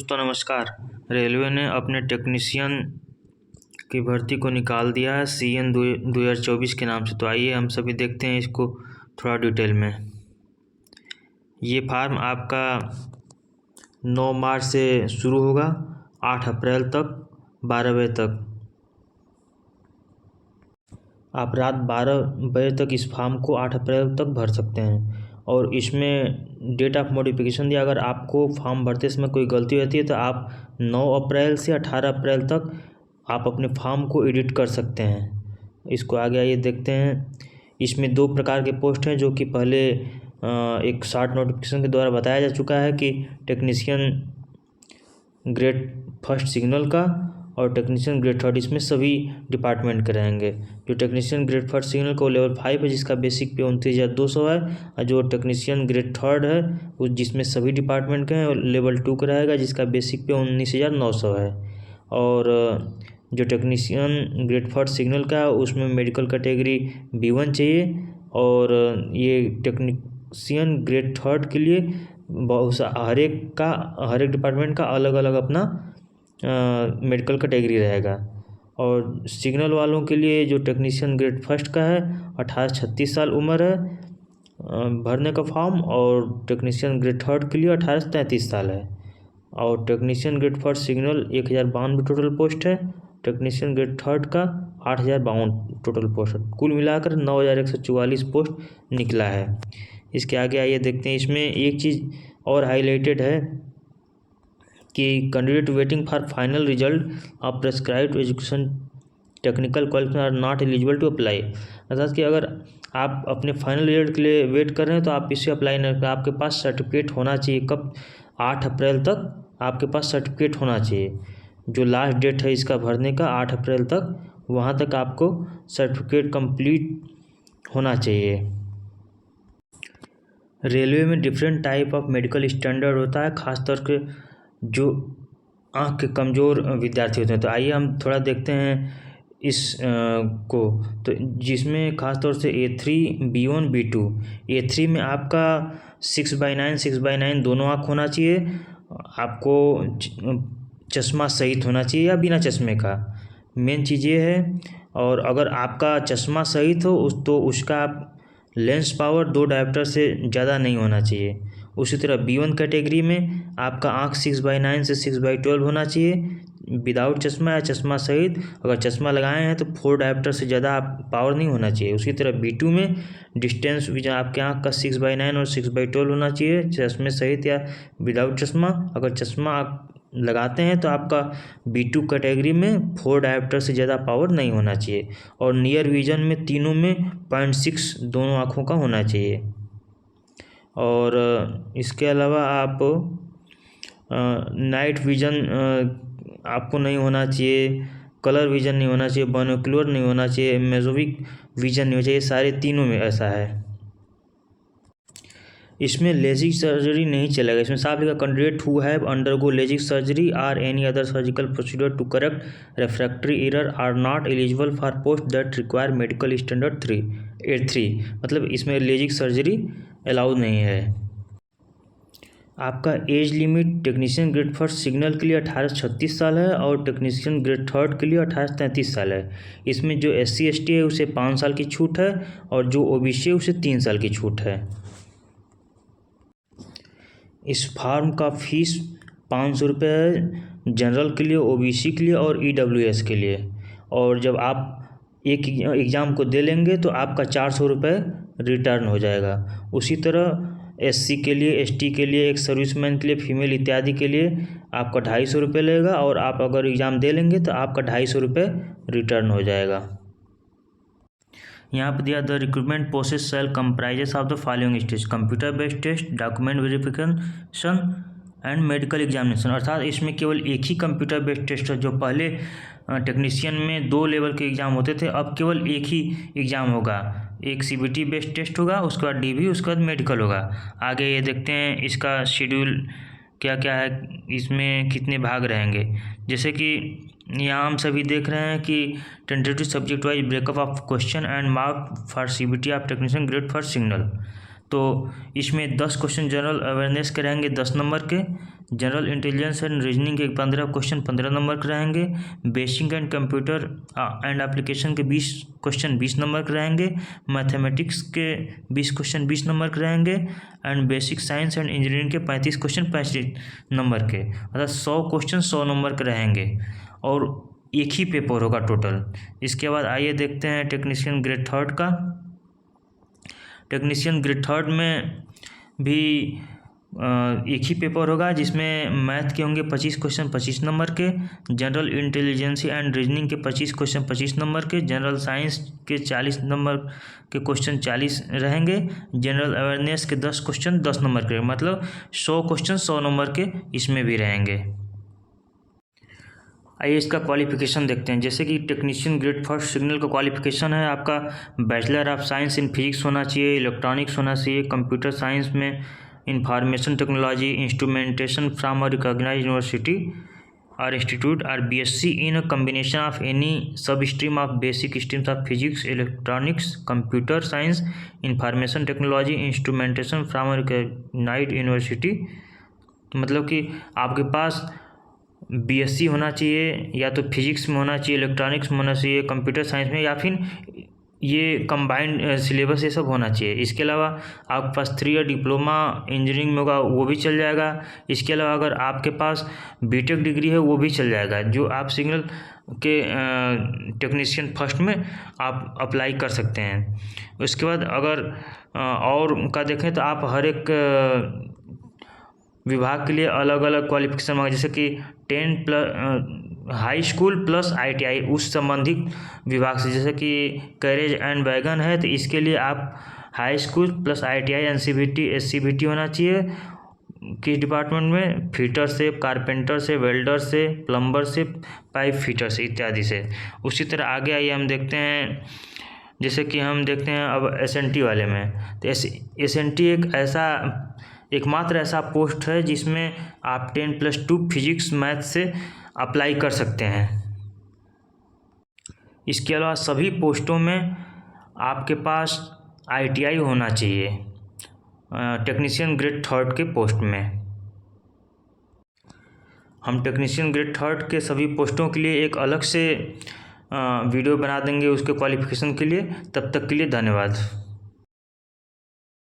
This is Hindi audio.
तो नमस्कार। रेलवे ने अपने टेक्नीशियन की भर्ती को निकाल दिया है CN 2024 के नाम से। तो आइए हम सभी देखते हैं इसको थोड़ा डिटेल में। ये फार्म आपका 9 मार्च से शुरू होगा, 8 अप्रैल तक 12 बजे तक। आप रात 12 बजे तक इस फॉर्म को 8 अप्रैल तक भर सकते हैं। और इसमें डेट ऑफ मॉडिफिकेशन दिया, अगर आपको फॉर्म भरते समय कोई गलती रहती है तो आप 9 अप्रैल से 18 अप्रैल तक आप अपने फॉर्म को एडिट कर सकते हैं। इसको आगे आइए देखते हैं। इसमें 2 प्रकार के पोस्ट हैं, जो कि पहले एक शॉर्ट नोटिफिकेशन के द्वारा बताया जा चुका है कि टेक्नीशियन ग्रेड फर्स्ट सिग्नल का और टेक्नीशियन ग्रेड थर्ड, इसमें सभी डिपार्टमेंट के रहेंगे। जो टेक्नीशियन ग्रेड फर्स्ट सिग्नल का वो लेवल 5 है, जिसका बेसिक पे 29,200 है। और जो टेक्नीशियन ग्रेड थर्ड है वो जिसमें सभी डिपार्टमेंट के हैं, और लेवल 2 का रहेगा, जिसका बेसिक पे 19,900 है। और जो टेक्नीशियन ग्रेड फर्स्ट सिग्नल का है उसमें मेडिकल कैटेगरी B1 चाहिए। और ये टेक्नीशियन ग्रेड थर्ड के लिए बहुत सा हर एक डिपार्टमेंट का अलग अलग अपना मेडिकल कैटेगरी रहेगा। और सिग्नल वालों के लिए जो टेक्नीशियन ग्रेड फर्स्ट का है 18 से 36 साल उम्र है भरने का फॉर्म। और टेक्नीशियन ग्रेड थर्ड के लिए 18 से 33 साल है। और technician grade first signal 1052 total post है। टेक्नीशियन ग्रेड थर्ड का 8052 टोटल पोस्ट है। कुल मिलाकर 9144 पोस्ट निकला है। इसके आगे आइए देखते हैं। इसमें एक चीज़ और हाईलाइटेड है कि candidate waiting for final result of prescribed education technical qualification are not eligible to apply. अर्थात कि अगर आप अपने फाइनल रिजल्ट के लिए वेट कर रहे हैं तो आप इसे अप्लाई नहीं करें। आपके पास सर्टिफिकेट होना चाहिए। कब? 8 अप्रैल तक आपके पास सर्टिफिकेट होना चाहिए। जो लास्ट डेट है इसका भरने का 8 अप्रैल तक, वहाँ तक आपको सर्टिफिकेट कंप्लीट होना चाहिए। रेलवे में different type of medical standard होता है, ख़ासतौर के जो आँख के कमज़ोर विद्यार्थी होते हैं। तो आइए हम थोड़ा देखते हैं इस को। तो जिसमें ख़ासतौर से A3, B1, B2। A3 में आपका 6/9 6/9 दोनों आँख होना चाहिए। आपको चश्मा सहित होना चाहिए या बिना चश्मे का, मेन चीज़ ये है। और अगर आपका चश्मा सहित हो तो उसका लेंस पावर 2 डायोप्टर से ज़्यादा नहीं होना चाहिए। उसी तरह B1 कैटेगरी में आपका आँख 6/9 से 6/12 होना चाहिए विदाउट चश्मा या चश्मा सहित। अगर चश्मा लगाए हैं तो 4 डायोप्टर से ज़्यादा पावर नहीं होना चाहिए। उसी तरह B2 में डिस्टेंस विजन आपके आँख का 6/9 और 6/12 होना चाहिए, चश्मे सहित या विदाउट चश्मा। अगर चश्मा आप लगाते हैं तो आपका B2 कैटेगरी में 4 डायोप्टर से ज़्यादा पावर नहीं होना चाहिए। और नियर विजन में तीनों में 0.6 दोनों आँखों का होना चाहिए। और इसके अलावा आप नाइट विज़न आपको नहीं होना चाहिए, कलर विज़न नहीं होना चाहिए, बाइनोक्युलर नहीं होना चाहिए, मेसोविक विज़न नहीं होना चाहिए। सारे तीनों में ऐसा है। इसमें लेजिक सर्जरी नहीं चलेगा। इसमें साफ लिखा, candidate who have undergo LASIK surgery or any other surgical procedure to correct refractory error are not eligible for post that require medical standard 3 मतलब इसमें लेजिक सर्जरी अलाउड नहीं है। आपका age limit technician grade first signal के लिए 18 से 36 साल है और टेक्नीशियन ग्रेड थर्ड के लिए 18 से 33 साल है। इसमें जो SC ST है उसे 5 साल की छूट है, और जो OBC है उसे 3 साल की छूट है। इस फार्म का फीस 500 रुपये है, जनरल के लिए, OBC के लिए और EWS के लिए। और जब आप एक एग्ज़ाम को दे लेंगे तो आपका 400 रुपये रिटर्न हो जाएगा। उसी तरह SC के लिए, ST के लिए, एक सर्विसमैन के लिए, फीमेल इत्यादि के लिए आपका 250 रुपये लगेगा। और आप अगर एग्ज़ाम दे लेंगे तो आपका 250 रुपये रिटर्न हो जाएगा। यहाँ पर दिया, the recruitment process cell comprises of the following stage: computer based test, document verification and medical examination. अर्थात इसमें केवल एक ही कंप्यूटर बेस्ड टेस्ट है। जो पहले टेक्नीशियन में 2 लेवल के एग्ज़ाम होते थे, अब केवल एक ही एग्ज़ाम होगा। एक CBT बेस्ड टेस्ट होगा, उसके बाद DV, उसके बाद मेडिकल होगा। आगे ये देखते हैं इसका शेड्यूल क्या क्या है, इसमें कितने भाग रहेंगे। जैसे कि यहाँ हम सभी देख रहे हैं कि tentative subject wise breakup of question and mark for CBT of technician grade first signal. तो इसमें 10 क्वेश्चन जनरल अवेयरनेस के रहेंगे 10 नंबर के, जनरल इंटेलिजेंस एंड रीजनिंग के 15 क्वेश्चन 15 नंबर के रहेंगे। Basic and computer and application के 20 क्वेश्चन 20 नंबर के रहेंगे। मैथमेटिक्स के 20 क्वेश्चन 20 नंबर के रहेंगे। And basic science and engineering के 35 क्वेश्चन 35 नंबर के, अर्थात 100 क्वेश्चन 100 नंबर के रहेंगे और एक ही पेपर होगा टोटल। इसके बाद आइए देखते हैं टेक्नीशियन ग्रेड थर्ड का। टेक्नीशियन ग्रेड थर्ड में भी एक ही पेपर होगा, जिसमें मैथ के होंगे 25 क्वेश्चन 25 नंबर के, जनरल इंटेलिजेंसी एंड रीजनिंग के 25 क्वेश्चन 25 नंबर के, जनरल साइंस के 40 नंबर के क्वेश्चन 40 रहेंगे, जनरल अवेयरनेस के 10 क्वेश्चन 10 नंबर के, मतलब 100 क्वेश्चन 100 नंबर के इसमें भी रहेंगे। आइए इसका क्वालिफिकेशन देखते हैं। जैसे कि टेक्नीशियन ग्रेड फर्स्ट सिग्नल का क्वालिफिकेशन है आपका bachelor of science in physics होना चाहिए, इलेक्ट्रॉनिक्स होना चाहिए, कंप्यूटर साइंस में information technology instrumentation from a recognised university और इंस्टीट्यूट और BSc in a combination of any sub stream of basic streams of physics electronics computer science information technology instrumentation from a recognised university. मतलब कि आपके पास बीएससी होना चाहिए, या तो फिजिक्स में होना चाहिए, इलेक्ट्रॉनिक्स में होना चाहिए, कंप्यूटर साइंस में, या फिर ये कंबाइंड सिलेबस ये सब होना चाहिए। इसके अलावा आपके पास 3 ईयर डिप्लोमा इंजीनियरिंग में होगा, वो भी चल जाएगा। इसके अलावा अगर आपके पास बीटेक डिग्री है वो भी चल जाएगा, जो आप सिग्नल के टेक्नीशियन फर्स्ट में आप अप्लाई कर सकते हैं। उसके बाद अगर और का देखें तो आप हर एक विभाग के लिए अलग अलग क्वालिफिकेशन मांगे, जैसे कि 10 plus high school plus ITI उस संबंधित विभाग से। जैसे कि कैरेज एंड वैगन है तो इसके लिए आप high school plus ITI NCVT SCVT होना चाहिए। किस डिपार्टमेंट में? फिटर से, कारपेंटर से, वेल्डर से, प्लम्बर से, पाइप फिटर से इत्यादि से। उसी तरह आगे आइए हम देखते हैं, जैसे कि हम देखते हैं अब SNT वाले में। तो SNT एकमात्र ऐसा पोस्ट है जिसमें आप 10+2 फिजिक्स मैथ से अप्लाई कर सकते हैं। इसके अलावा सभी पोस्टों में आपके पास ITI होना चाहिए टेक्नीशियन ग्रेड थर्ड के पोस्ट में। हम टेक्नीशियन ग्रेड थर्ड के सभी पोस्टों के लिए एक अलग से वीडियो बना देंगे उसके क्वालिफिकेशन के लिए। तब तक के लिए धन्यवाद।